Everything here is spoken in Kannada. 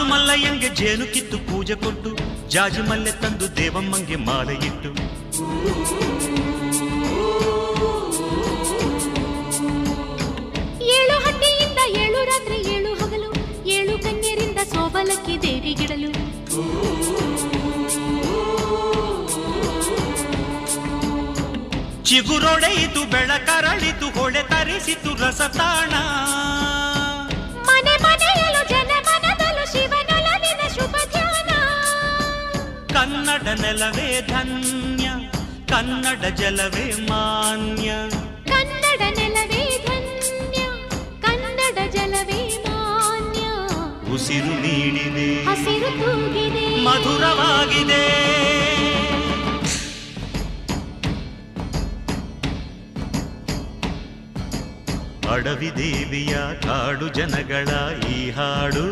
ಮಲ್ಲಯ್ಯಂಗೆ ಜೇನು ಕಿತ್ತು ಪೂಜೆ ಕೊಟ್ಟು ಜಾಜಿ ಮಲ್ಲೆ ತಂದು ದೇವಮ್ಮಂಗೆ ಮಾಲೆ ಇಟ್ಟು ಏಳು ಹಟ್ಟಿಯಿಂದ ಏಳು ರಾತ್ರಿ ಏಳು ಹಗಲು ಏಳು ಕನ್ಯರಿಂದ ಸೋಬಲಕ್ಕಿ ದೇವಿಗಿಡಲು ಚಿಗುರೊಡೆಯಿತು ಬೆಳಕರಳಿತು ಹೊಳೆ ತರಿಸಿತು ರಸತಾಣ ಮನೆ ಮನೆಯಲು ಜನ ಮನದಲು ಶಿವನೊಲವಿನ ಶುಭ ಧ್ಯಾನ ಕನ್ನಡ ನೆಲವೇ ಧನ್ಯ ಕನ್ನಡ ಜಲವೇ ಮಾನ್ಯ ಕನ್ನಡ ನೆಲವೇ ಧನ್ಯ ಕನ್ನಡ ಜಲವೇ ಮಾನ್ಯ ಉಸಿರು ನೀಡಿದೆ ಹಸಿರು ತೂಗಿದೆ ಮಧುರವಾಗಿದೆ ಅಡವಿ ದೇವಿಯ ಕಾಡು ಜನಗಳ ಈ ಹಾಡು